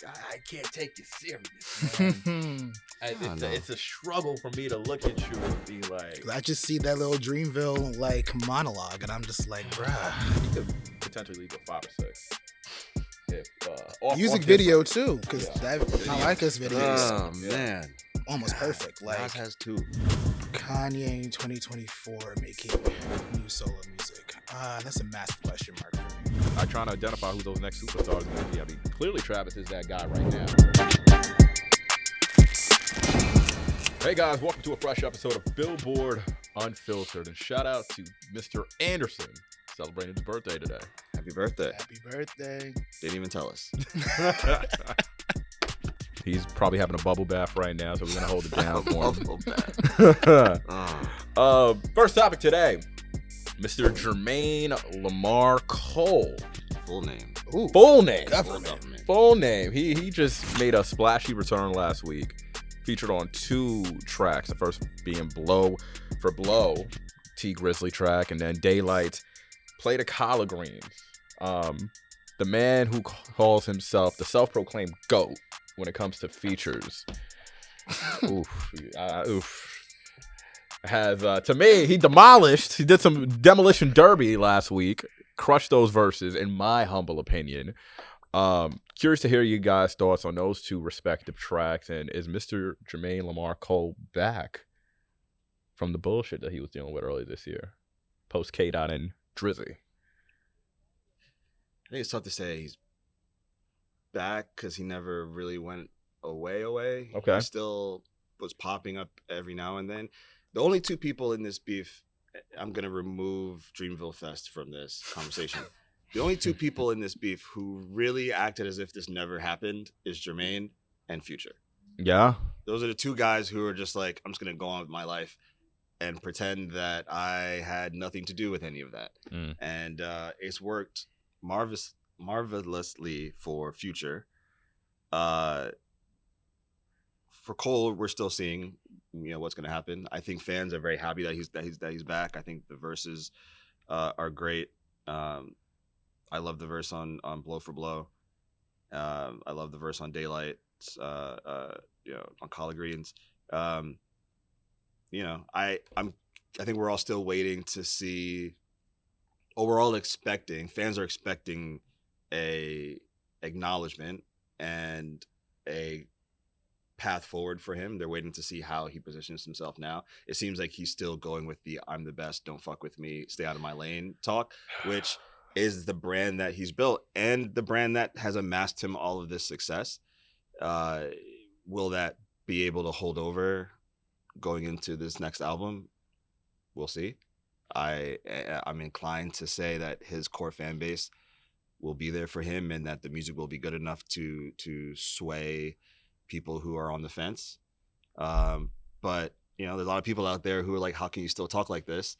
I can't take you serious, man. It's a struggle for me to look at you and be like, I just see that little Dreamville like monologue, and I'm just like, bruh. you could potentially leave with 5 or 6. Music video too, because that I like this video. Oh man, almost perfect. Like Nas has 2. Kanye in 2024 making new solo music. That's a massive question mark for me. I'm trying to identify who those next superstars are going to be. I mean, clearly Travis is that guy right now. Hey guys, welcome to a fresh episode of Billboard Unfiltered, and shout out to Mr. Anderson celebrating his birthday today. Happy birthday. Happy birthday. Didn't even tell us. He's probably having a bubble bath right now, so we're going to hold it down for him. First topic today, Mr. Jermaine Lamar Cole. Full name. Ooh, Full name. government. Full name. He just made a splashy return last week. Featured on 2 tracks. The first being Blow for Blow, Tee Grizzley track, and then Daylyt, Play the Collard Greens. The man who calls himself the self-proclaimed GOAT when it comes to features. Has to me, he did some demolition derby last week, crushed those verses in my humble opinion. Curious to hear you guys' thoughts on those 2 respective tracks, and is Mr. Jermaine Lamar Cole back from the bullshit that he was dealing with earlier this year, post K-Dot and Drizzy? I think it's tough to say he's back because he never really went away. Okay. He still was popping up every now and then. The only 2 people in this beef, I'm going to remove Dreamville Fest from this conversation. The only 2 people in this beef who really acted as if this never happened is Jermaine and Future. Yeah. Those are the 2 guys who are just like, I'm just going to go on with my life and pretend that I had nothing to do with any of that. And it's worked marvelously for Future. For Cole, we're still seeing, what's going to happen. I think fans are very happy that he's back. I think the verses are great. I love the verse on Blow for Blow. I love the verse on Daylyt. On Collard Greens. I think we're all still waiting to see. Or we're all expecting. Fans are expecting a acknowledgement and a path forward for him. They're waiting to see how he positions himself now. It seems like he's still going with the "I'm the best, don't fuck with me, stay out of my lane" talk, which is the brand that he's built and the brand that has amassed him all of this success. Will that be able to hold over going into this next album? We'll see. I'm inclined to say that his core fan base will be there for him and that the music will be good enough to sway people who are on the fence. But there's a lot of people out there who are like, how can you still talk like this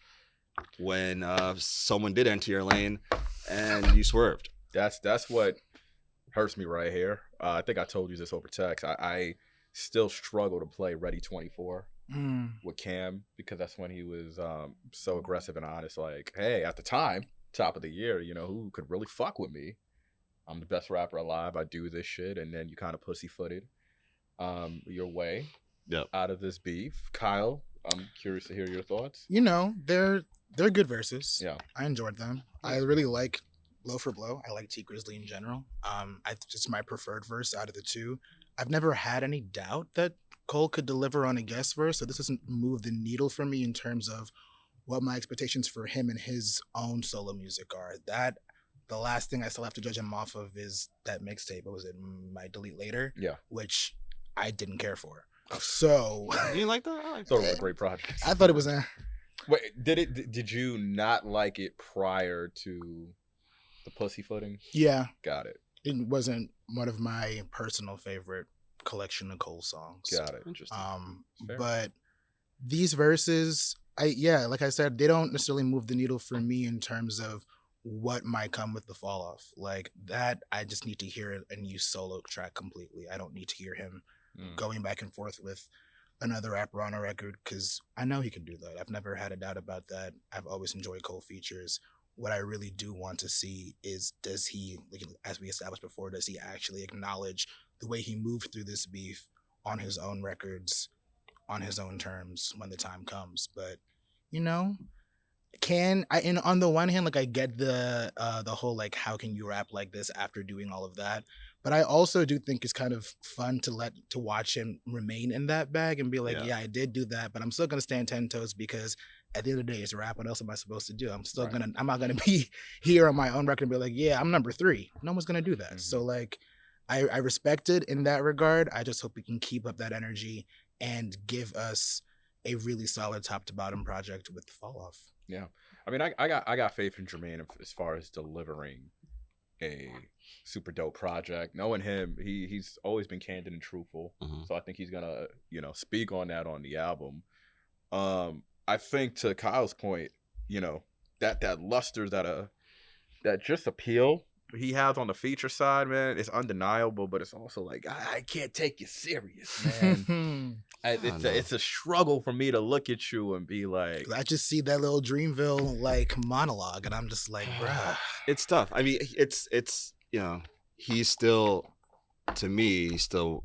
when someone did enter your lane and you swerved? That's what hurts me right here. I think I told you this over text. I still struggle to play Ready 24 with Cam because that's when he was so aggressive and honest. Like, hey, at the time, top of the year, who could really fuck with me? I'm the best rapper alive. I do this shit, and then you kind of pussyfooted your way out of this beef. Kyle, I'm curious to hear your thoughts. They're good verses. Yeah, I enjoyed them. I really like Blow for Blow. I like Tee Grizzley in general. It's my preferred verse out of the 2. I've never had any doubt that Cole could deliver on a guest verse, so this doesn't move the needle for me in terms of what my expectations for him and his own solo music are. The last thing I still have to judge him off of is that mixtape. What was it? My Delete Later? Yeah. Which I didn't care for. So you didn't like that? I thought it was a great project. I thought it was Wait, did you not like it prior to the pussyfooting? Yeah. Got it. It wasn't one of my personal favorite collection of Cole songs. Got it. Interesting. But these verses, like I said, they don't necessarily move the needle for me in terms of what might come with the fall off. Like that, I just need to hear a new solo track completely. I don't need to hear him going back and forth with another rapper on a record because I know he can do that. I've never had a doubt about that. I've always enjoyed Cole features. What I really do want to see is, does he, like, as we established before, does he actually acknowledge the way he moved through this beef on his own records, on his own terms when the time comes. But, you know, and on the one hand, like, I get the whole, like, how can you rap like this after doing all of that? But I also do think it's kind of fun to watch him remain in that bag and be like, yeah, I did do that, but I'm still gonna stand 10 toes because at the end of the day, it's rap. What else am I supposed to do? I'm not gonna be here on my own record and be like, yeah, I'm number 3. No one's gonna do that. Mm-hmm. So, like, I respect it in that regard. I just hope we can keep up that energy and give us a really solid top to bottom project with Fall Off. Yeah, I mean, I got faith in Jermaine as far as delivering a super dope project. Knowing him, he's always been candid and truthful. Mm-hmm. So I think he's gonna, you know, speak on that on the album. I think to Kyle's point, you know, that luster, that just appeal he has on the feature side, man, it's undeniable. But it's also like, I can't take you serious, man. It's a struggle for me to look at you and be like, I just see that little Dreamville like monologue, and I'm just like, bruh. It's tough. I mean, it's you know, he's still, to me, he's still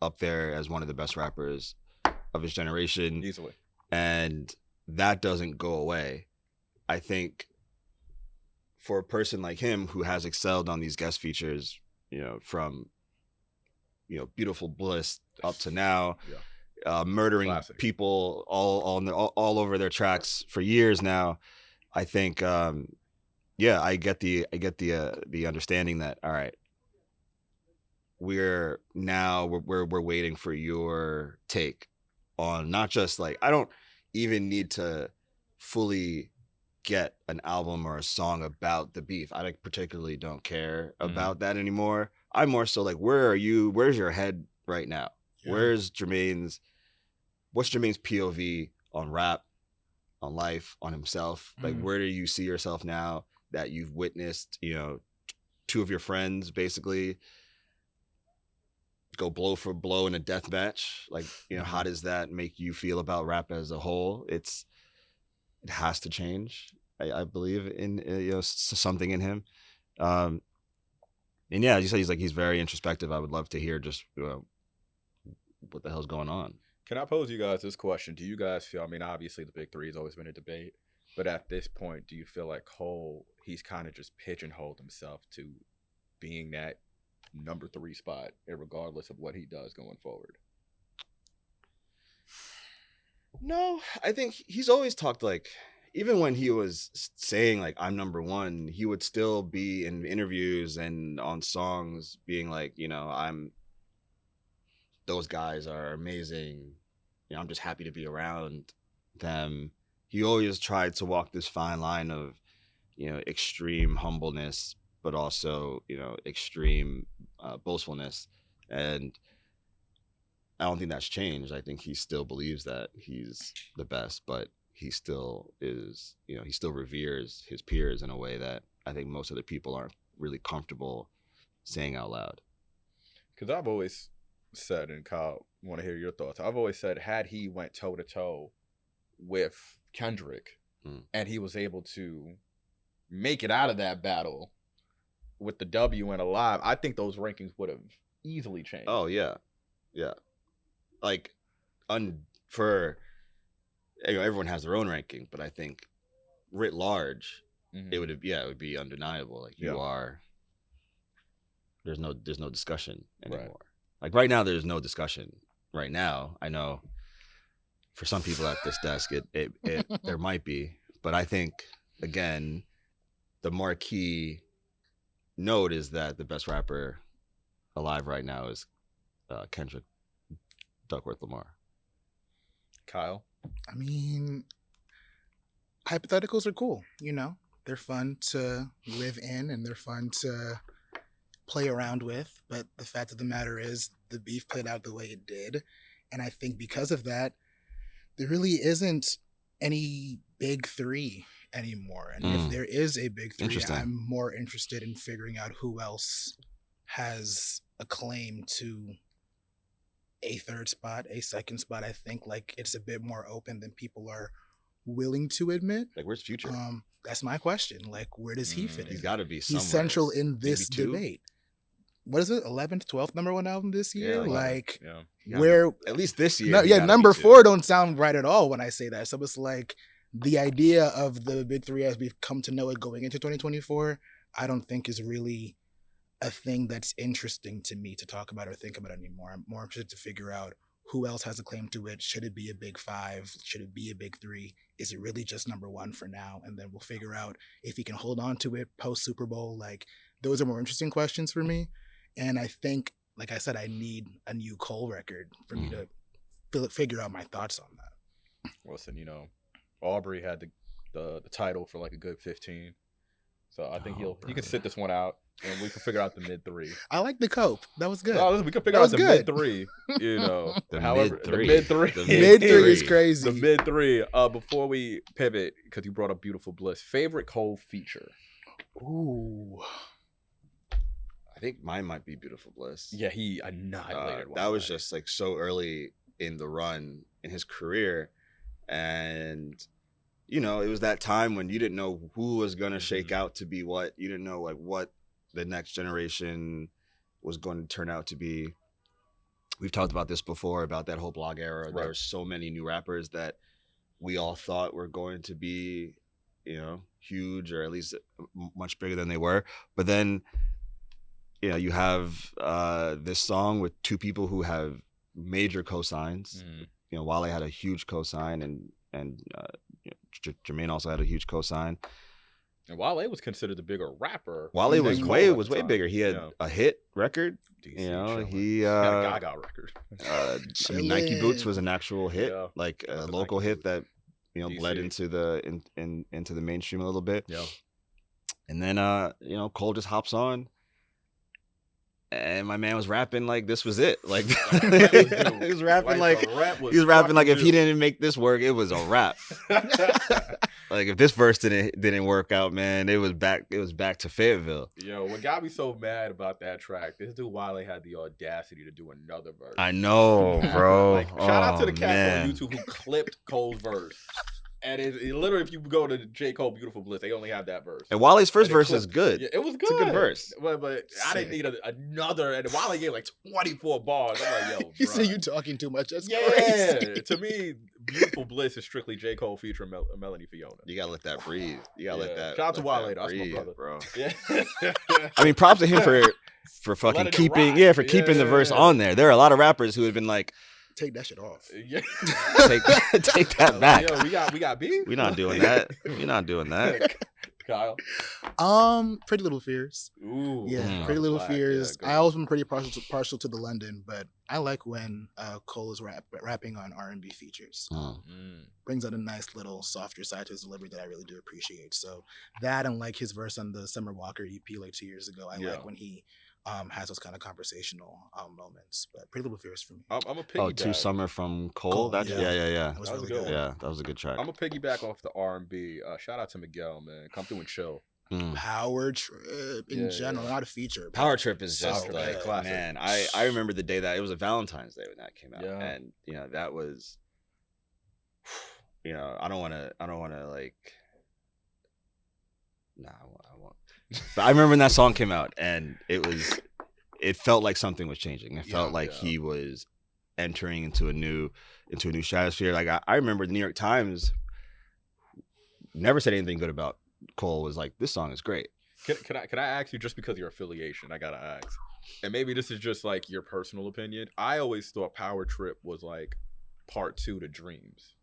up there as one of the best rappers of his generation, easily, and that doesn't go away. I think for a person like him who has excelled on these guest features, you know, from, you know, Beautiful Bliss up to now, murdering Classic. People all over their tracks for years now. I think, I get the understanding that, all right, we're waiting for your take on not just like, I don't even need to fully get an album or a song about the beef. I particularly don't care about that anymore. I'm more so like, where are you? Where's your head right now? Yeah. What's Jermaine's POV on rap, on life, on himself? Like, where do you see yourself now that you've witnessed, you know, 2 of your friends basically go blow for blow in a death match? Like, you know, how does that make you feel about rap as a whole? It has to change. I believe in, you know, something in him. And yeah, as you said, he's very introspective. I would love to hear just, you know, what the hell's going on. Can I pose you guys this question? Do you guys feel, I mean, obviously the big 3 has always been a debate, but at this point, do you feel like Cole, he's kind of just pigeonholed himself to being that number 3 spot, regardless of what he does going forward? No, I think he's always talked, like, even when he was saying like, I'm number 1, he would still be in interviews and on songs being like, you know, those guys are amazing. You know, I'm just happy to be around them. He always tried to walk this fine line of, you know, extreme humbleness, but also, you know, extreme boastfulness. And I don't think that's changed. I think he still believes that he's the best, but he still is, you know, he still reveres his peers in a way that I think most other people aren't really comfortable saying out loud. Because I've always said, and Kyle, I want to hear your thoughts. I've always said, had he went toe to toe with Kendrick and he was able to make it out of that battle with the W and alive, I think those rankings would have easily changed. Oh yeah, yeah. Like, for, you know, everyone has their own ranking, but I think writ large, it would be undeniable. Like, you are. There's no discussion anymore. Right. Like right now, there's no discussion. Right now, I know for some people at this desk, it there might be, but I think again, the marquee note is that the best rapper alive right now is Kendrick Duckworth Lamar. Kyle? I mean, hypotheticals are cool, you know? They're fun to live in and they're fun to play around with, but the fact of the matter is the beef played out the way it did, and I think because of that, there really isn't any big 3 anymore. And if there is a big 3, I'm more interested in figuring out who else has a claim to a 3rd spot, a 2nd spot. I think like it's a bit more open than people are willing to admit. Like, where's Future? That's my question. Like, where does he fit in? He's got to be somewhere. He's central in this debate. what is it, 11th, 12th number one album this year? Like, where at least this year. Number 4 don't sound right at all when I say that. So it's like the idea of the big three as we've come to know it going into 2024, I don't think is really a thing that's interesting to me to talk about or think about anymore. I'm more interested to figure out who else has a claim to it. Should it be a big 5? Should it be a big 3? Is it really just number 1 for now? And then we'll figure out if he can hold on to it post Super Bowl. Like, those are more interesting questions for me. And I think, like I said, I need a new Cole record for me to figure out my thoughts on that. Listen, you know, Aubrey had the title for like a good 15. So I think he can sit this one out and we can figure out the mid 3. I like the cope. That was good. No, we can figure out the mid 3. You know, the mid 3. The mid 3 is crazy. The mid 3. Before we pivot, because you brought up Beautiful Bliss, favorite Cole feature? Ooh. I think mine might be Beautiful Bliss. Yeah, he annihilated one. That was just like so early in the run in his career. And, you know, it was that time when you didn't know who was going to shake out to be what. You didn't know like what the next generation was going to turn out to be. We've talked about this before, about that whole blog era. Right. There were so many new rappers that we all thought were going to be, you know, huge or at least much bigger than they were. But then, you know, you have this song with two people who have major cosigns. You know, Wale had a huge cosign, and you know, Jermaine also had a huge cosign. And Wale was considered the bigger rapper. Wale was way bigger. He had a hit record. You know, he had a Gaga record. I mean, Nike Boots was an actual hit, like a local hit that, you know, bled into the into the mainstream a little bit. Yeah. And then you know, Cole just hops on. And my man was rapping like this was it. Like he was rapping like if he didn't make this work, it was a wrap. Like if this verse didn't work out, man, it was back to Fayetteville. Yo, what got me so mad about that track, this dude Wale had the audacity to do another verse. I know, bro. Like, shout out to the cats on YouTube who clipped Cole's verse. And it literally, if you go to J. Cole Beautiful Bliss, they only have that verse. And Wale's first verse is good. Yeah, it was good. It's a good verse. But I didn't need another. And Wale gave like 24 bars. I'm like, yo, he said you talking too much. That's crazy. To me, Beautiful Bliss is strictly J. Cole featuring Melanie Fiona. You gotta let that breathe. You gotta let that. Shout out to Wale. That's my brother, bro. Yeah. I mean, props to him for fucking keeping the verse on there. There are a lot of rappers who have been like, take that shit off. Yeah. take that back. Yo, we got beef. We're not doing that. We're not doing that. Kyle. Pretty Little Fears. Ooh. Yeah, Pretty Little Fears. I always been pretty partial to the London, but I like when Cole is rapping on R&B features. Brings out a nice little softer side to his delivery that I really do appreciate. So that, and like his verse on the Summer Walker EP like 2 years ago, I like when he has those kind of conversational moments. But Pretty Little Fears for me. I'm a piggyback. Two Summer from Cole. That was really good. Yeah, that was a good track. I'm a piggyback off the R&B. Shout out to Miguel, man. Come through and chill. Power Trip in general, not a feature. Power Trip is just like, man, I remember the day that it was a Valentine's Day when that came out, and you know that was, you know, I don't want to like, nah, I won't. But I remember when that song came out, and it felt like something was changing. It felt like he was entering into a new stratosphere. Like I remember the New York Times never said anything good about Cole. Was like, this song is great. Can I ask you, just because of your affiliation, I gotta ask, and maybe this is just like your personal opinion. I always thought Power Trip was like part 2 to Dreams.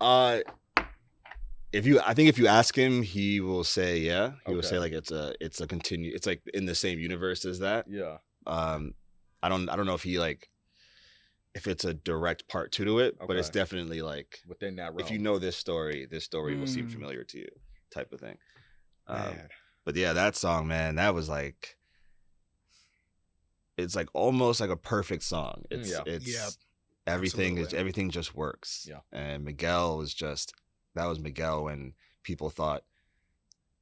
I think if you ask him, he will say He will say like it's a continue. It's like in the same universe as that. Yeah. I don't know if he like if it's a direct part 2 to it, but it's definitely like within that realm. If you know this story will seem familiar to you, type of thing. But yeah, that song, man, that was like, it's like almost like a perfect song. It's everything just works. Yeah. And Miguel was just. That was Miguel when people thought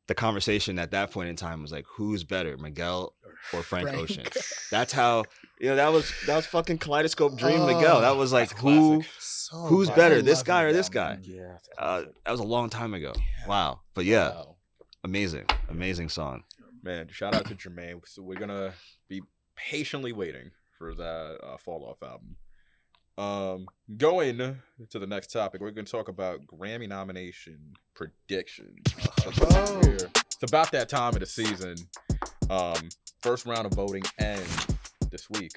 the conversation at that point in time was like, who's better, Miguel or Frank Ocean? That's how, you know, that was fucking Kaleidoscope Dream Miguel. That was like, who's better, this guy or this guy? Yeah. That was a long time ago. Yeah. Wow. But amazing song. Man, shout out to Jermaine. So we're gonna be patiently waiting for that Fall Off album. Going to the next topic, we're gonna talk about Grammy nomination predictions. It's about that time of the season. First round of voting ends this week,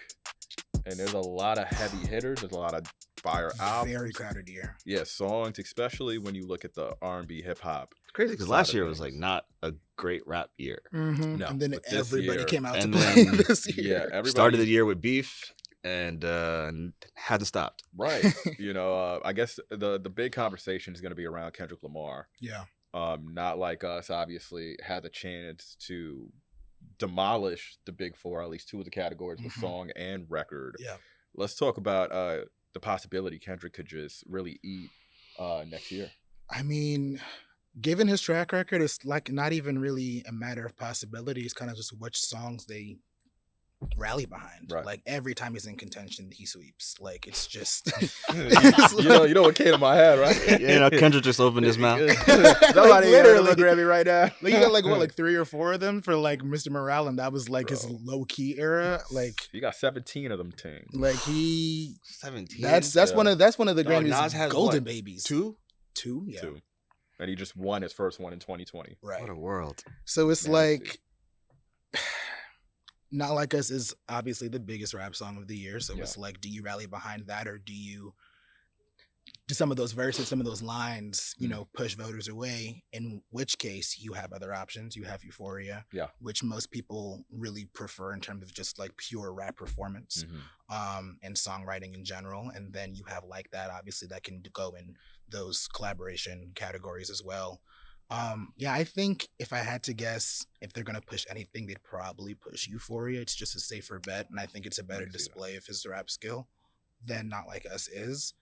and there's a lot of heavy hitters. There's a lot of fire albums. Very crowded year. Yeah, songs, especially when you look at the R&B, hip hop. It's crazy because last year was like not a great rap year. Mm-hmm. No, and then but this everybody year- came out to and play then- this year. Yeah, everybody Started the year with beef and hadn't stopped. right. You know, I guess the big conversation is going to be around Kendrick Lamar. Yeah. Not Like Us, obviously, had the chance to demolish the big four, at least two of the categories, with song and record. Yeah. Let's talk about the possibility Kendrick could just really eat next year. I mean, given his track record, it's like not even really a matter of possibility. It's kind of just which songs they rally behind. Right. Like every time he's in contention, he sweeps. Like it's just you know what came to my head, right? You know, Kendrick just opened his mouth. Somebody literally. literally Grammy right now. Like you got like 3 or 4 of them for like Mr. Morale, and that was like his low key era. Like you got 17 of them things. like he 17. that's Yeah. one of the Dog, Grammys Nas has golden what? babies. 2? Yeah. Two. And he just won his first one in 2020. Right. What a world. So it's Nasty. like Not Like Us is obviously the biggest rap song of the year. So Yeah. it's like, do you rally behind that, or do some of those verses, some of those lines, you know, push voters away? In which case you have other options. You have Euphoria, Yeah. which most people really prefer in terms of just like pure rap performance, and songwriting in general. And then you have Like That, obviously, that can go in those collaboration categories as well. Yeah, I think if I had to guess, if they're gonna push anything, they'd probably push Euphoria. It's just a safer bet, and I think it's a better can see that. display of his rap skill than Not Like Us is.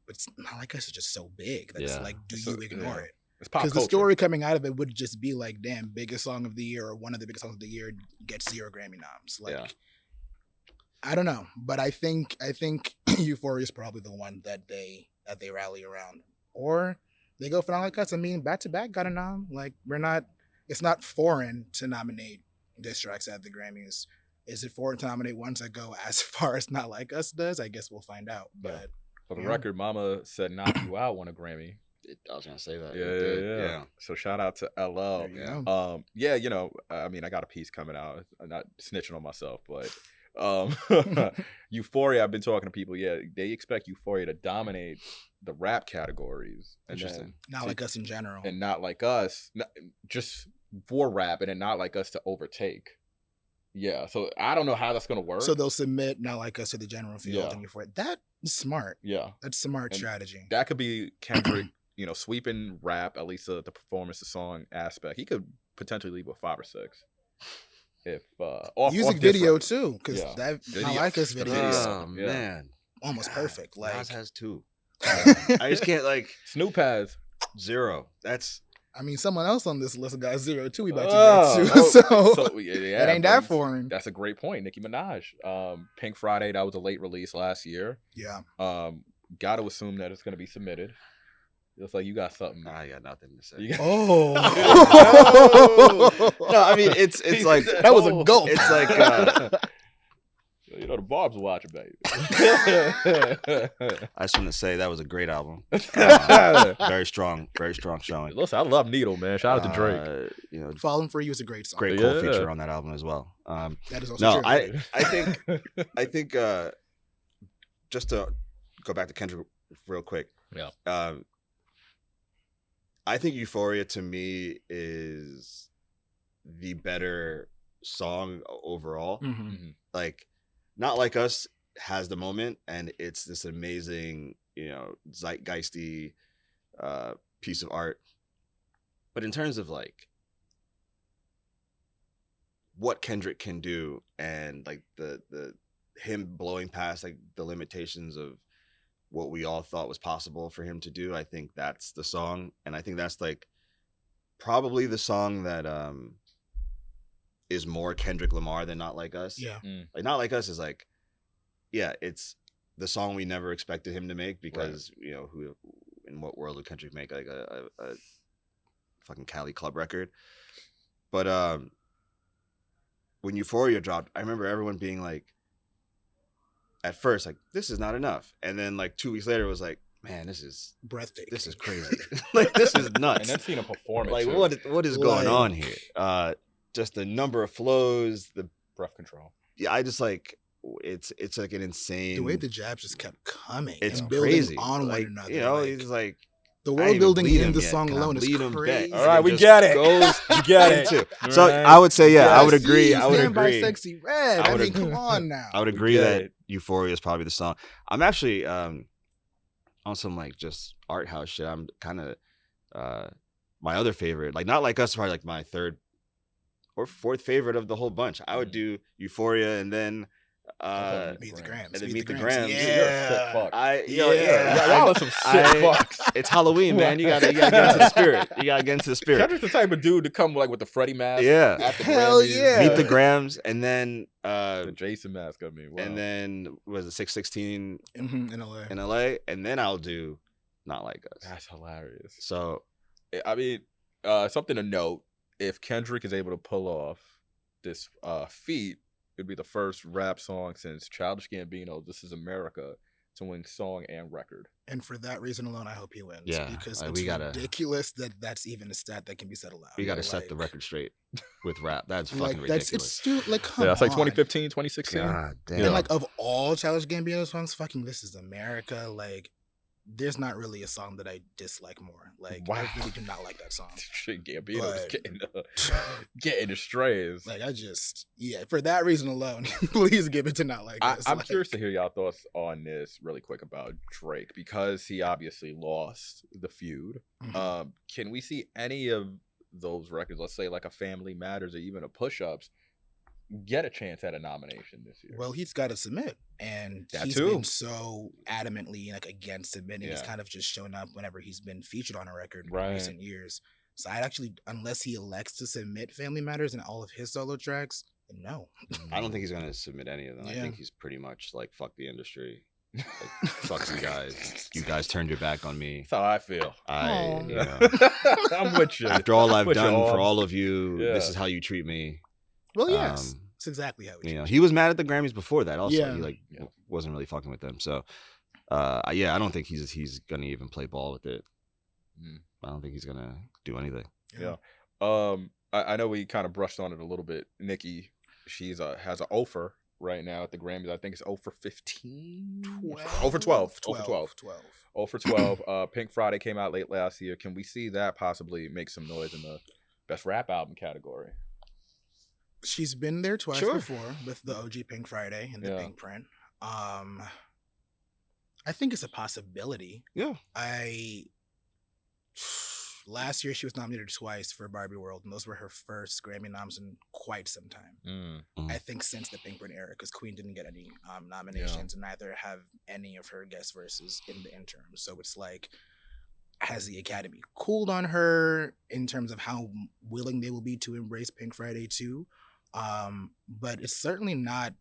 But Not Like Us is just so big that it's Yeah. like, do So, you ignore yeah. it? It's pop Because culture. the story coming out of it would just be like, damn, biggest song of the year, or one of the biggest songs of the year gets 0 Grammy noms. Like, Yeah. I don't know, but I think Euphoria is probably the one that they rally around, or they go for Not Like Us. I mean, back to back got a nom. Like it's not foreign to nominate diss tracks at the Grammys. Is it foreign to nominate ones that go as far as Not Like Us does? I guess we'll find out. Yeah. But For the Yeah. record, Mama said Knock You Out won a Grammy. I was going to say that. Yeah. So shout out to LL. there you go. Yeah, you know, I mean, I got a piece coming out. I'm not snitching on myself, but Euphoria, I've been talking to people. Yeah, they expect Euphoria to dominate the rap categories. And Interesting. Not Like Us in general. And Not Like Us, just for rap, and then Not Like Us to overtake. Yeah, so I don't know how that's going to work. So they'll submit Not Like Us to the general field, Yeah. and Euphoria. That is smart. yeah, That's smart And strategy. that could be Kendrick, you know, sweeping rap, at least the performance, the song aspect. He could potentially leave with 5 or 6. If Music off video different. too, because Yeah. that Video. Not Like Us The video video. is Oh, Yeah. man. almost perfect. Like Nas has 2. I just can't, like, Snoop has 0. That's... I mean, someone else on this list got 0 too. We about Oh, to get to. So, yeah, it ain't that but foreign. That's a great point. Nicki Minaj, Pink Friday, that was a late release last year. Yeah. Got to assume that it's going to be submitted. It's like you got something. I got nothing to say. You got- Oh. No, I mean, it's like... That was a gulp. It's like... you know, the Barb's watching, baby. I just want to say that was a great album. Very strong showing. Listen, I love Needle, man. Shout out to Drake. You know, Falling for You is a great song. great Yeah. co-feature on that album as well. That is also No, true. I think just to go back to Kendrick real quick. Yeah. I think Euphoria to me is the better song overall. Mhm. Like, Not Like Us has the moment, and it's this amazing, you know, zeitgeisty piece of art. But in terms of like what Kendrick can do, and like the him blowing past like the limitations of what we all thought was possible for him to do, I think that's the song. And I think that's like probably the song that is more Kendrick Lamar than Not Like Us. Yeah. Like, Not Like Us is like, yeah, it's the song we never expected him to make, because you know, who in what world would Kendrick make like a fucking Cali club record? But when Euphoria dropped, I remember everyone being like, at first, like, this is not enough. And then like 2 weeks later, it was like, man, this is breathtaking. This is crazy. Like, this is nuts. And then seeing a performance. Like, too. what is going on here? Just the number of flows, the breath control. Yeah, I just like it's like an insane. The way the jabs just kept coming. It's and building crazy on like, one another. You know, he's like the world building in the song alone is crazy. All right, we get it. We get it. Too. So I would say, I would agree. I would Stand by agree. Sexy Red. I mean, come on now. I would agree that Euphoria is probably the song. I'm actually on some like just art house shit. I'm kind of my other favorite, like not like us, probably like my third or fourth favorite of the whole bunch. I would do Euphoria and then Meet the Grams. And then Meet the Grams. Yeah. You're a sick fuck. Y'all are some sick fucks. It's Halloween, man. You gotta get into the spirit. You gotta get into the spirit. Kendrick's the type of dude to come like with the Freddie mask. Yeah. At the Hell Grammys. yeah. Meet the Grams, and then The Jason mask. I mean, wow. and then was it 616 In LA. in LA, and then I'll do Not Like Us. That's hilarious. So I mean, something to note: if Kendrick is able to pull off this feat, it'd be the first rap song since Childish Gambino, "This Is America," to win song and record. And for that reason alone, I hope he wins. Yeah, because like, it's we gotta- ridiculous that that's even a stat that can be said aloud. we got to Like, set the record straight with rap. That's Like fucking that's ridiculous. it's like come Yeah, it's like on. 2015, 2016. God damn. And like of all Childish Gambino songs, fucking "This Is America," like there's not really a song that I dislike more. Like Wow. I really do not like that song. Shit, Gambino's But- getting strays. Like I just for that reason alone, please give it to Not Like Us. I'm Like, curious to hear y'all thoughts on this really quick about Drake because he obviously lost the feud. Mhm. Can we see any of those records, let's say like a Family Matters or even a Push Ups, get a chance at a nomination this year? Well, he's got to submit, and That he's too. been so adamantly like against submitting. He's Yeah. kind of just shown up whenever he's been featured on a record Right. in recent years. So I'd actually, unless he elects to submit Family Matters and all of his solo tracks, no. I don't think he's gonna submit any of them. I Yeah. think he's pretty much like fuck the industry. Like, fuck you guys. You guys turned your back on me. That's how I feel. Aw. You know, I'm with you. after all I've With you done all. for all of you, Yeah. this is how you treat me. Well, yes, Um, it's exactly how he You know, should. he was mad at the Grammys before that. Also, Yeah. he like Yeah. wasn't really fucking with them. So, I don't think he's gonna even play ball with it. Mm. I don't think he's gonna do anything. Yeah. I know we kind of brushed on it a little bit. Nikki, she's has an offer right now at the Grammys. I think it's 0 for 15? 0 for 12. 0 for 12. 0 for 12. Pink Friday came out late last year. Can we see that possibly make some noise in the best rap album category? She's been there twice Sure. before with the OG Pink Friday and the Yeah. Pink print. I think it's a possibility. Yeah. Last year she was nominated twice for Barbie World, and those were her first Grammy noms in quite some time. Mm. I think since the Pink print era, because Queen didn't get any nominations, and neither have any of her guest verses in the interim. So it's like, has the Academy cooled on her in terms of how willing they will be to embrace Pink Friday 2? But it's certainly not,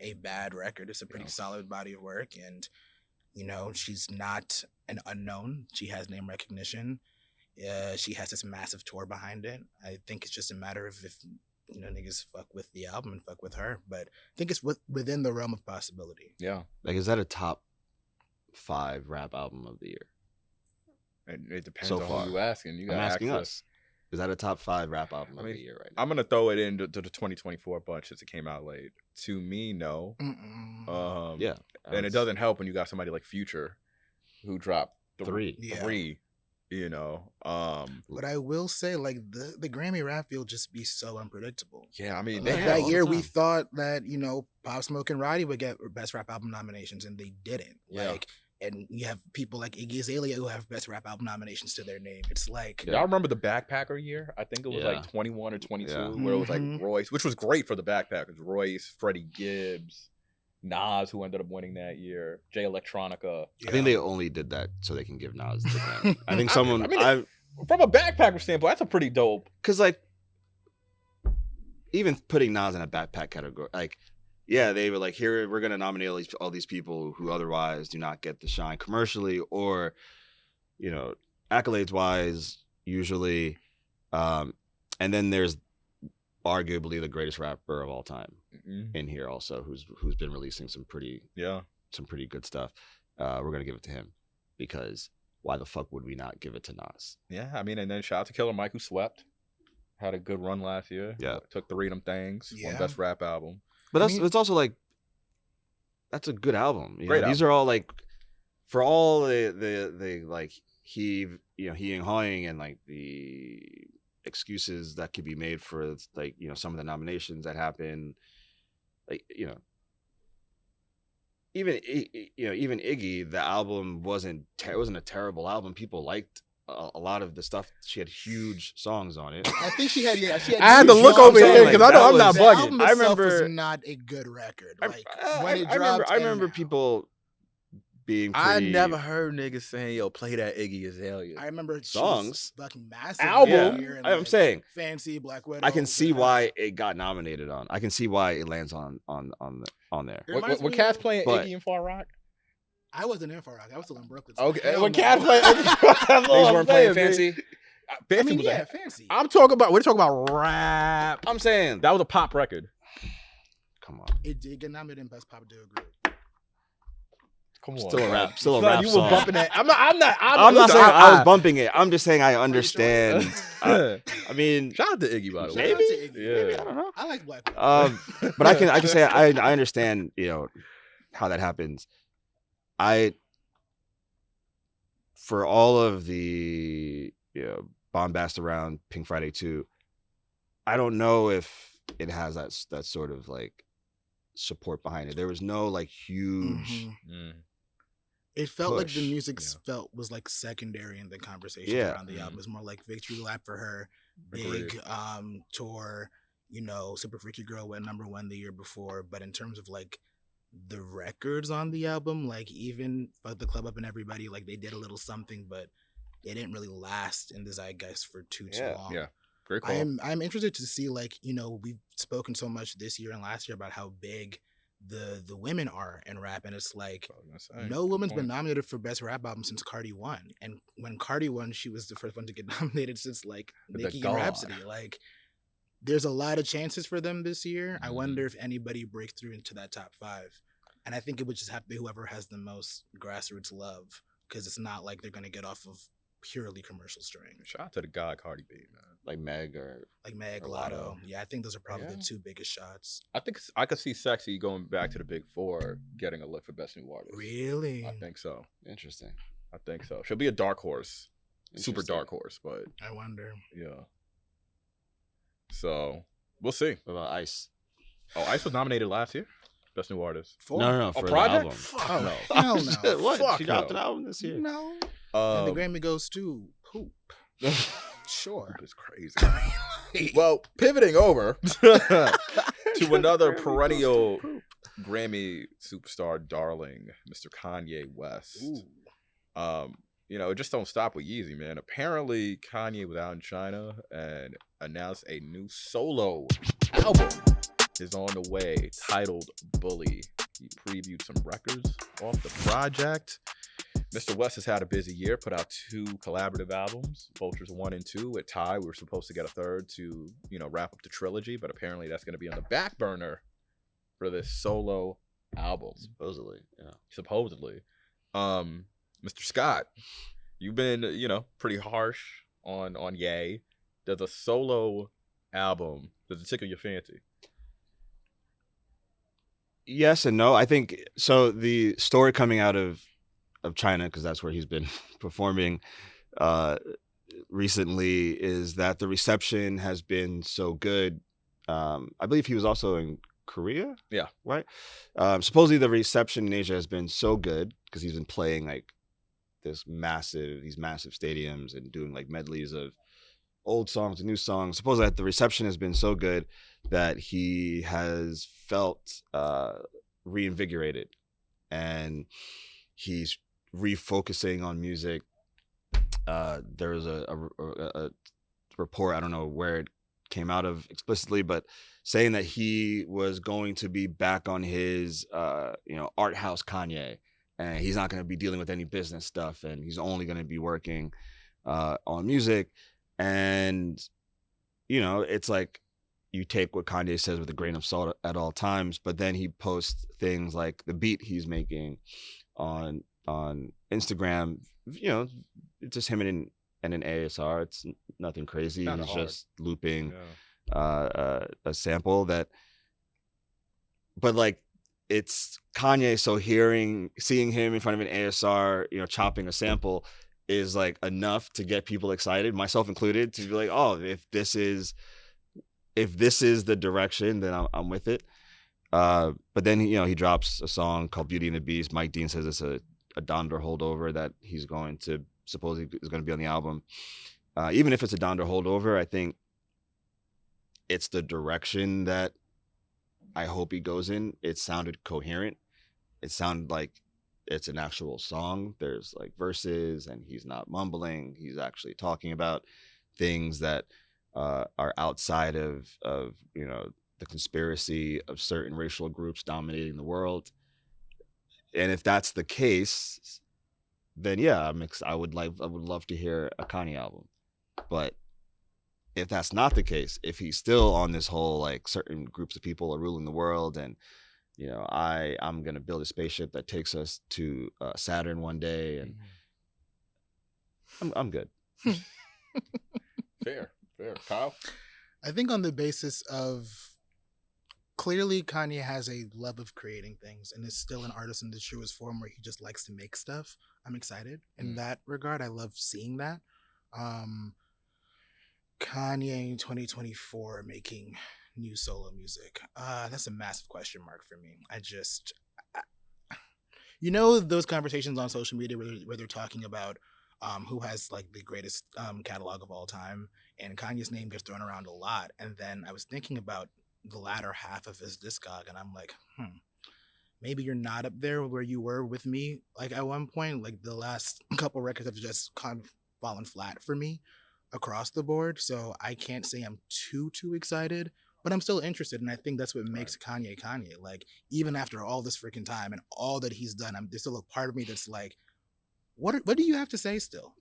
a bad record. It's a pretty solid body of work, and she's not an unknown. She has name recognition. She has this massive tour behind it. I think it's just a matter of if niggas fuck with the album and fuck with her. But I think it's within the realm of possibility. Yeah. Like, is that a top 5 rap album of the year? And it depends So on far. who you asking. You I'm got asking access. us. Is that a top 5 rap album of mean, the year right now? I'm gonna throw it into the 2024 bunch since it came out late. To me, no. Mm-mm. Yeah. And it doesn't help when you got somebody like Future, who dropped Three. Yeah. three. But I will say, like, the Grammy rap field just be so unpredictable. Yeah, I mean, Like they That have all the year we time. thought that, Pop Smoke and Roddy would get best rap album nominations, and they didn't. Yeah. Like, and you have people like Iggy Azalea who have best rap album nominations to their name. It's like, Y'all remember the Backpacker year? I think it was Yeah. like 21 or 22, Yeah. where it was like Mhm. Royce, which was great for the Backpackers. Royce, Freddie Gibbs, Nas, who ended up winning that year, Jay Electronica. I think they only did that so they can give Nas the Grammy. I think someone, I mean, from a Backpacker standpoint, that's a pretty dope. because like, even putting Nas in a backpack category, like, yeah, they were like, here, we're gonna nominate all these people who otherwise do not get the shine commercially or, accolades wise, usually. And then there's arguably the greatest rapper of all time Mm-hmm. in here also, who's been releasing some pretty good stuff. We're gonna give it to him because why the fuck would we not give it to Nas? Yeah, I mean, and then shout out to Killer Mike, who swept. Had a good run last year. Yeah. Took 3 of them things. Yeah. Won Best Rap Album. But it's also like, that's a good album. Great album. These are all like, for all the like he and hawing and like the excuses that could be made for like, some of the nominations that happened, like, even Iggy, the album wasn't a terrible album. People liked a lot of the stuff. She had huge songs on it. I think she had. I had to look over here because I know I'm not The bugging. album I itself remember- was not a good record. Like I when it dropped. I remember and now. people being I pretty, never heard niggas saying, "Yo, play that Iggy Azalea." I remember songs. fucking massive Album. here and, I'm like, saying Fancy Black Widow. I can see whatever. why it got nominated on. I can see why it lands on there. It reminds What me Cass of- playing but- Iggy in Far Rock? I wasn't in Far Rock. I was still in Brooklyn. so Okay, hell when no. Cass playing Iggy, Things weren't playing fancy. I mean, was yeah, Fancy. I'm talking about. We're talking about rap. I'm saying That was a pop record. come on, It did get nominated in Best Pop Duo Group. Come on, still a rap, still a Son, rap you song. were bumping that. I'm not I'm not saying I was bumping it. I'm just saying I understand. I I mean, shout out to Iggy, by the way. Shout out to Iggy. Yeah. I don't know. I like Black Widow. But I can say I understand, how that happens. For all of the bombast around Pink Friday 2, I don't know if it has that sort of like support behind it. There was no like huge. Mhm. It felt like the push, music was like secondary in the conversation Yeah. around the album. It's more like victory lap for her, Agreed. big tour. Super Freaky Girl went #1 the year before, but in terms of like the records on the album, like even Fuck the Club Up and Everybody, like they did a little something, but it didn't really last in the zeitgeist for too long. Yeah. Great call. I'm interested to see, like, we've spoken so much this year and last year about how big the women are in rap, and it's like no woman's been nominated for Best Rap Album since Cardi won, and when Cardi won, she was the first one to get nominated since like Nicki and Rhapsody. Like, there's a lot of chances for them this year. I wonder if anybody breaks through into that top 5, and I think it would just have to be whoever has the most grassroots love, because it's not like they're gonna get off of purely commercial strings. Shout out to the guy Cardi B, man. Like Meg or Like Meg, Or Lotto. Lotto. Yeah, I think those are probably Yeah. the 2 biggest shots. I think I could see Sexy going back to the Big 4, getting a look for Best New Artist. Really? I think so. interesting. I think so. She'll be a dark horse, super Interesting. dark horse, but I wonder. yeah. So we'll see. What about Ice? Oh, Ice was nominated last year, Best New Artist. No, for the project? album. Fuck Oh, no. hell no. What? Fuck She dropped no. an album this year. No. And the Um, Grammy goes to Poop. Sure. It's crazy. Well, pivoting over to another perennial Grammy superstar darling, Mr. Kanye West. Ooh. It just don't stop with Yeezy, man. Apparently, Kanye was out in China and announced a new solo album is on the way, titled Bully. He previewed some records off the project. Mr. West has had a busy year, put out 2 collaborative albums, Vultures 1 and 2 with Ty. We were supposed to get a third to, wrap up the trilogy, but apparently that's going to be on the back burner for this solo album. Supposedly, yeah. Supposedly. Mr. Scott, you've been, pretty harsh on Ye. Does a solo album, does it tickle your fancy? Yes and no. I think so. The story coming out of China, because that's where he's been performing recently, is that the reception has been so good. I believe he was also in Korea. Yeah. Right. Supposedly the reception in Asia has been so good because he's been playing like these massive stadiums and doing like medleys of old songs and new songs. Supposedly that the reception has been so good that he has felt reinvigorated, and he's refocusing on music. There was a report, I don't know where it came out of explicitly, but saying that he was going to be back on his art house Kanye, and he's not going to be dealing with any business stuff, and he's only going to be working on music. And it's like you take what Kanye says with a grain of salt at all times, but then he posts things like the beat he's making on Instagram. You know, it's just him and an ASR. It's nothing crazy. He's just looping a sample that, but like it's Kanye. So seeing him in front of an ASR, you know, chopping a sample is like enough to get people excited, myself included, to be like, oh, if this is the direction, then I'm with it. But then he drops a song called Beauty and the Beast. Mike Dean says it's a Donda holdover that he's going to supposedly is going to be on the album. Even if it's a Donda holdover, I think it's the direction that I hope he goes in. It sounded coherent. It sounded like it's an actual song. There's like verses, and he's not mumbling. He's actually talking about things that are outside of the conspiracy of certain racial groups dominating the world. And if that's the case, then yeah, I would love to hear a Kanye album. But if that's not the case, if he's still on this whole like certain groups of people are ruling the world, and you know, I'm gonna build a spaceship that takes us to Saturn one day, and I'm good. Fair, Kyle. I think on the basis of clearly Kanye has a love of creating things and is still an artist in the truest form where he just likes to make stuff. I'm excited in that regard. I love seeing that. Kanye in 2024 making new solo music. That's a massive question mark for me. You know, those conversations on social media where they're talking about who has like the greatest catalog of all time, and Kanye's name gets thrown around a lot. And then I was thinking about the latter half of his discog, and I'm like, maybe you're not up there where you were with me. Like at one point, like the last couple records have just kind of fallen flat for me across the board. So I can't say I'm too excited, but I'm still interested. And I think that's what makes Kanye Kanye. Like even after all this freaking time and all that he's done, there's still a part of me that's like, what do you have to say still?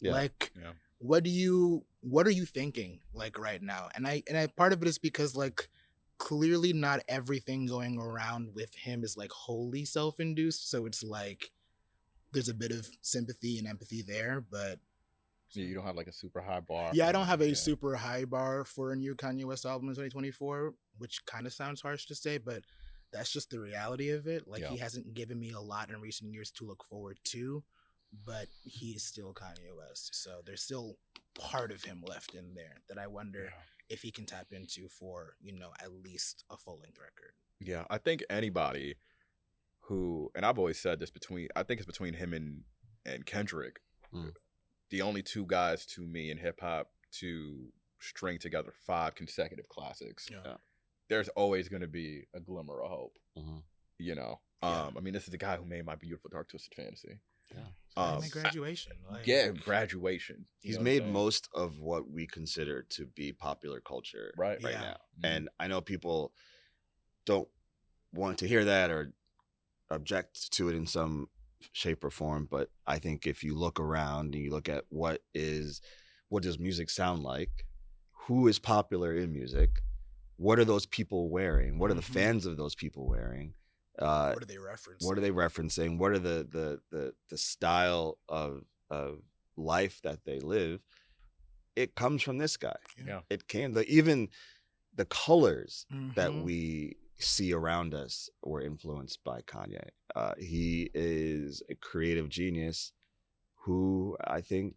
What are you thinking like right now? And I part of it is because like clearly not everything going around with him is like wholly self-induced. So it's like there's a bit of sympathy and empathy there, but yeah, you don't have like a super high bar. Yeah, I don't have a super high bar for a new Kanye West album in 2024, which kind of sounds harsh to say, but that's just the reality of it. Like he hasn't given me a lot in recent years to look forward to, but he is still Kanye West. So there's still part of him left in there that I wonder if he can tap into for, you know, at least a full-length record. Yeah, I think anybody who, and I've always said this, I think it's between him and Kendrick. The only two guys to me in hip hop to string together 5 consecutive classics. There's always going to be a glimmer of hope. You know, I mean, this is the guy who made My Beautiful Dark Twisted Fantasy. Graduation. Graduation. He's made most of what we consider to be popular culture right now. And I know people don't want to hear that or object to it in some shape or form, but I think if you look around and you look at what does music sound like, who is popular in music, what are those people wearing, what are the fans of those people wearing, what are they referencing, what are the style of life that they live, it comes from this guy. It can, even the colors that we see around us were influenced by Kanye. He is a creative genius who I think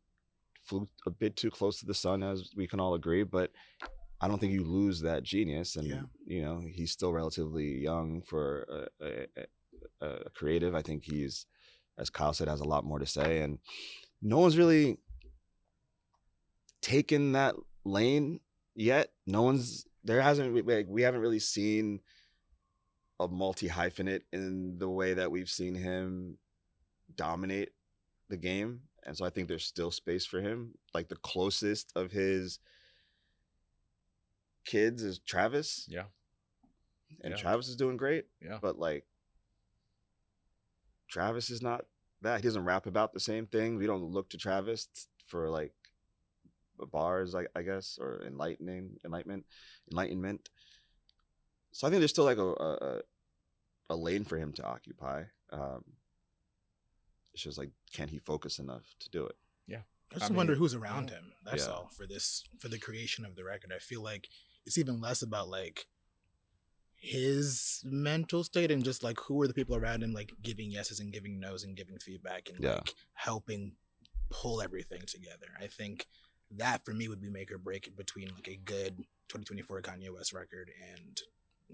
flew a bit too close to the sun, as we can all agree, but I don't think you lose that genius. And you know, he's still relatively young for a creative. I think he's, as Kyle said, has a lot more to say, and no one's really taken that lane yet. We haven't really seen a multi-hyphenate in the way that we've seen him dominate the game. And so I think there's still space for him. Like the closest of his kids is Travis. And Travis is doing great. But like Travis is not that. He doesn't rap about the same thing. We don't look to Travis for like bars, I guess, or enlightenment. So I think there's still like a lane for him to occupy. It's just like, can he focus enough to do it? Yeah. I just wonder who's around him. That's all for the creation of the record. I feel like it's even less about like his mental state and just like who are the people around him, like giving yeses and giving nos and giving feedback and like helping pull everything together. I think that for me would be make or break between like a good 2024 Kanye West record and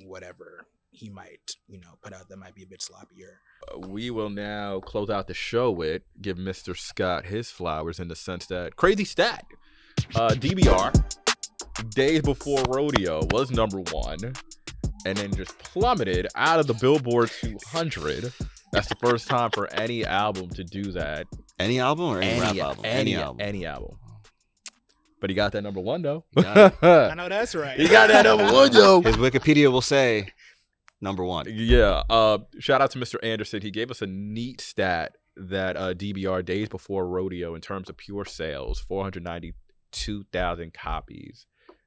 whatever he might, put out that might be a bit sloppier. We will now close out the show with give Mr. Scott his flowers in the sense that crazy stat. DBR, Days Before Rodeo was #1 and then just plummeted out of the Billboard 200. That's the first time for any album to do that. Any album or any rap album? Any album. But he got that #1 though. I know that's right. He got that #1 though. His Wikipedia will say #1. Yeah. Shout out to Mr. Anderson. He gave us a neat stat that DBR, Days Before Rodeo, in terms of pure sales, 492,000 copies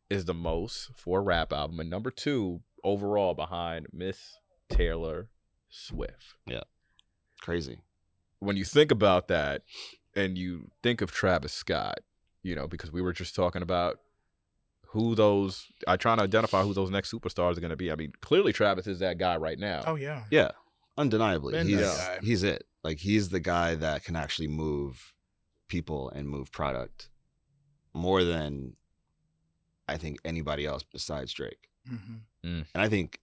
is the most for a rap album, and #2 overall behind Miss Taylor Swift. Yeah. Crazy. When you think about that and you think of Travis Scott, because we were just talking about trying to identify who those next superstars are going to be. I mean, clearly Travis is that guy right now. Oh, yeah. Yeah, undeniably. He's He's it. Like, he's the guy that can actually move people and move product more than I think anybody else besides Drake. Mm-hmm. And I think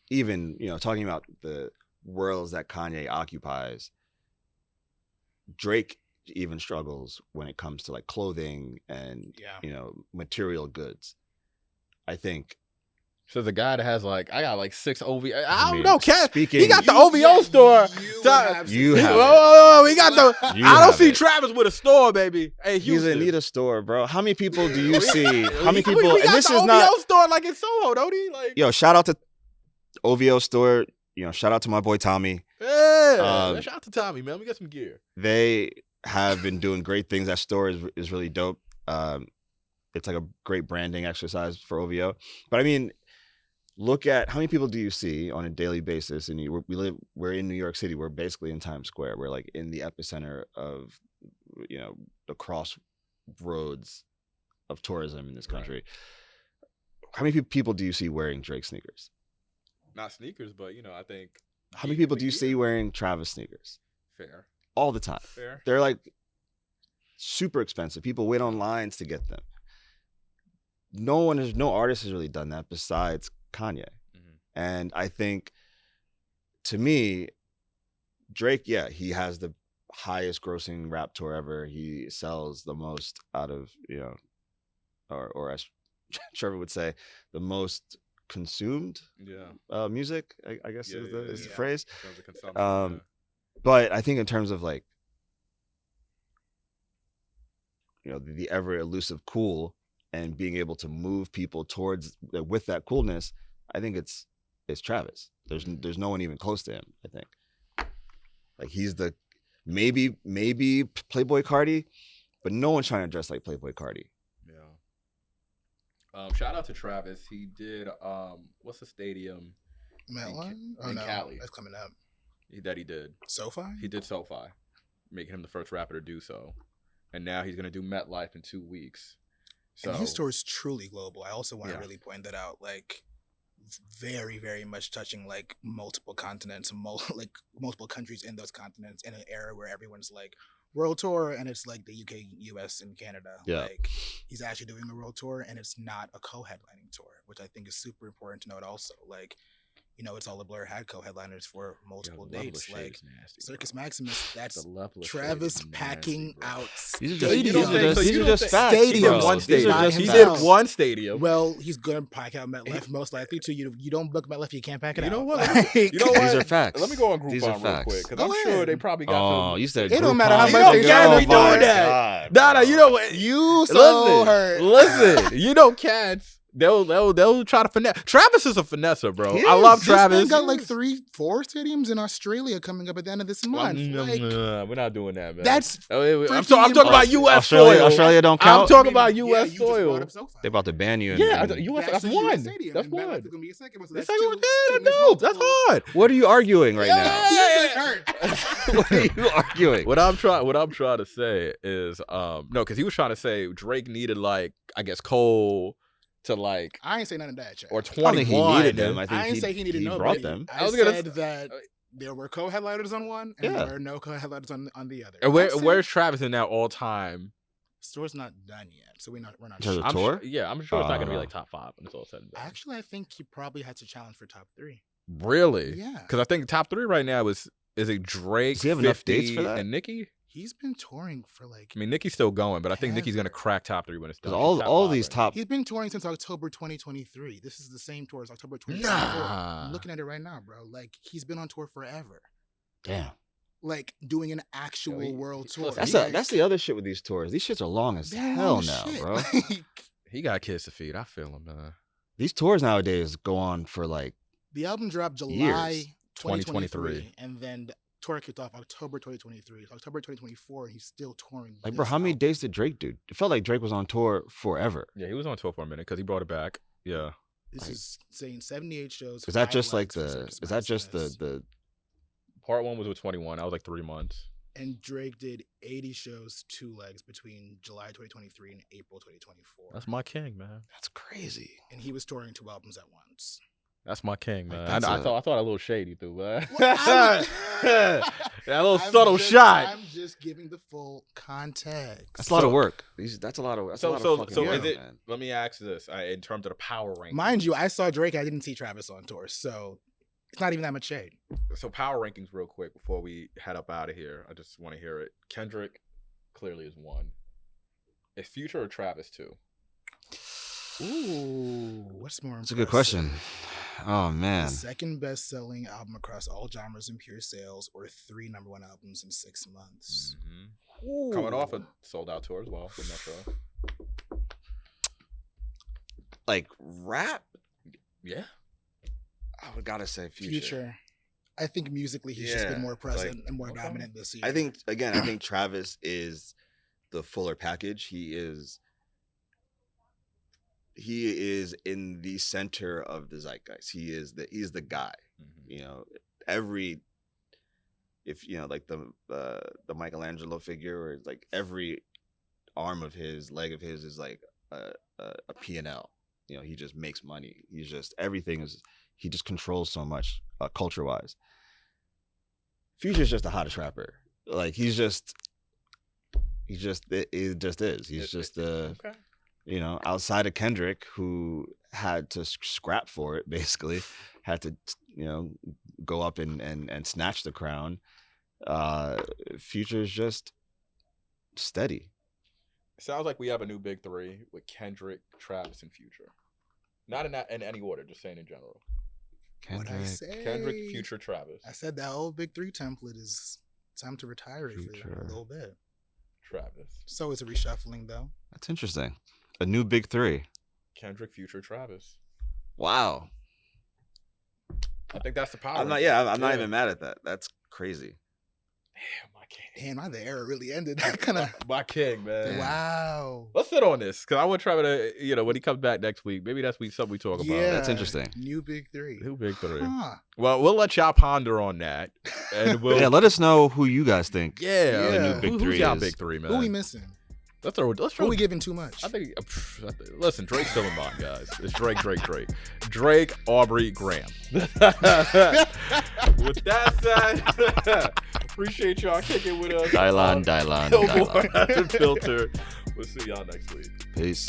even, talking about the worlds that Kanye occupies, Drake even struggles when it comes to like clothing and material goods. I think so. The guy that has like, I got like 6 OVO. I don't know, Cat. Speaking, he got the OVO store. You have. Whoa, he got the. I don't see Travis with a store, baby. Hey, he doesn't need a store, bro. How many people do you see? How many We people? got And this the is OVO not store like in Soho, don't he? Like, yo. Shout out to OVO store. Shout out to my boy Tommy. Yeah, shout out to Tommy, man. We got some gear. They have been doing great things. That store is really dope. It's like a great branding exercise for OVO. But I mean, look at how many people do you see on a daily basis? And we're in New York City. We're basically in Times Square. We're like in the epicenter of, the crossroads of tourism in this country. Right. How many people do you see wearing Drake sneakers? Not sneakers, but I think. How many people do you see wearing Travis sneakers? Fair. All the time. Fair. They're like super expensive. People wait on lines to get them. No artist has really done that besides Kanye. Mm-hmm. And I think, to me, Drake, he has the highest grossing rap tour ever. He sells the most out of, or as Trevor would say, the most consumed music, I guess is the phrase. But I think in terms of like, the ever elusive cool and being able to move people towards with that coolness, I think it's Travis. There's no one even close to him. I think like he's the maybe Playboy Cardi, but no one's trying to dress like Playboy Cardi. Yeah. Shout out to Travis. He did what's the stadium? In Cali. That's coming up. That he did. SoFi? He did SoFi, making him the first rapper to do so. And now he's going to do MetLife in 2 weeks. So, and his tour is truly global. I also want to really point that out. Like, very, very much touching, like, multiple continents, like, multiple countries in those continents in an era where everyone's, like, world tour, and it's, like, the UK, US, and Canada. Yeah. Like, he's actually doing a world tour, and it's not a co-headlining tour, which I think is super important to note also. Like, It's All a Blur had co-headliners for multiple dates. Like nasty, Circus Maximus, that's Travis packing out stadium. These are just facts, stadium. bro. One stadium. He did did one stadium. Well, he's gonna pack out MetLife most likely too. You don't book MetLife, you can't pack it out. You know what? These are facts. Let me go on Groupon real quick because I'm sure they probably got. Oh, you said it don't matter how much they can't be doing that. Nah, you know what? You so hurt. Listen, cats. they'll try to finesse. Travis is a finesser, bro. He I love This Travis. man got like 3-4 stadiums in Australia coming up at the end of this month. Like, we're not doing that, man. that's I'm talking about U.S. soil. Australia don't count. I'm talking about U.S. you just brought soil. up SoFi. They about to ban you. U.S. That's a one. US stadium, That's and one. MetLife is gonna be a second one, so That's that's one. two. Dope. That's hard. What are you arguing right now? Yeah. What are you arguing? What I'm trying to say is no, because he was trying to say Drake needed like I guess Cole to like I ain't say none of that, Chad. or I don't 21. think he needed them. I think I ain't say he needed he nobody. brought them. I was gonna said that there were co-headliners on one, and Yeah. there were no co-headliners on the other. And where's Travis in that all time? Store's not done yet, so we're not Does sure. it tour? I'm sure it's not gonna be like top 5 when it's all said and done. Actually, I think he probably had to challenge for top 3. Really? Yeah. Because I think top 3 right now is it Drake, Does he have enough 50, dates for that? and Nicki? He's been touring for like. I mean, Nicki's still going, but I think Ever. Nicki's gonna crack top 3 when it's done. Because She's top all 5 these right now. top. He's been touring since October 2023. This is the same tour as October 2024. Nah. I'm looking at it right now, bro. Like, he's been on tour forever. Damn. Like, doing an actual Yo, world tour. listen, That's Like, that's the other shit with these tours. These shits are long as they're hell long as now, shit. bro. Like, He got kids to feed. I feel him, man. These tours nowadays go on for like the album dropped July Years. 2023, and then the tour kicked off October 2023. It's October 2024, and he's still touring. bro. this How many album. days did Drake do? It felt like Drake was on tour forever. Yeah, he was on tour for a minute because he brought it back. Yeah. This is saying 78 shows. Is that 5 just like legs for the? Circus Is that just Maximus. the? Part 1 was with 21. That was like 3 months. And Drake did 80 shows, 2 legs between July 2023 and April 2024. That's my king, man. That's crazy. And he was touring 2 albums at once. That's my king, man. Like, I thought a little shady through, man. Well, that little I'm subtle just- shot. I'm just giving the full context. That's a lot So- of work. That's a lot of. That's a lot of fucking work, is it? man. Let me ask this in terms of the power ranking. Mind you, I saw Drake. I didn't see Travis on tour, so it's not even that much shade. So power rankings, real quick, before we head up out of here. I just want to hear it. Kendrick clearly is 1. Is Future or Travis 2? Ooh, what's more? That's a good question. Oh man. Second best-selling album across all genres and pure sales, or 3 #1 albums in 6 months. Mm-hmm. Coming off a sold-out tour as well with Metro. Like rap, Yeah. I would gotta say Future. I think musically he's just Yeah, been more present like- and more Okay. dominant this year. I think Travis is the fuller package. He is in the center of the zeitgeist. He's the guy. Mm-hmm. You know, if you know, like the Michelangelo figure, or like every arm of his, leg of his is like a P&L. You know, he just makes money. He's just he just controls so much culture wise. Future's just the hottest rapper. Like it just is. He's just Okay. you know, outside of Kendrick, who had to scrap for it, basically had to, you know, go up and snatch the crown. Future's just steady. Sounds like we have a new big 3 with Kendrick, Travis, and Future. Not in any order, just saying in general. What I say? Kendrick, Future, Travis. I said that old big 3 template is time to retire it for Future. a little bit. Travis. So it's a reshuffling though. That's interesting. A new big 3. Kendrick, Future, Travis. Wow. I think that's the power. I'm not even mad at that. That's crazy. Damn, my king. Damn, now the era really ended. That kind of My king, man. wow. Let's sit on this, because I want Travis to, you know, when he comes back next week, maybe that's something we talk about. Yeah, That's interesting. New big 3. New big 3. Huh. Well, we'll let y'all ponder on that. And we'll Yeah, let us know who you guys think. Yeah, Yeah. The new big Who's 3 y'all is. big 3, man? Who we missing? Let's Who throw. we giving too much? I think. Listen, Drake's still in mine, guys. It's Drake, Aubrey, Graham. With that said, appreciate y'all kicking with us. Daylyt. Billboard Unfiltered. We'll see y'all next week. Peace.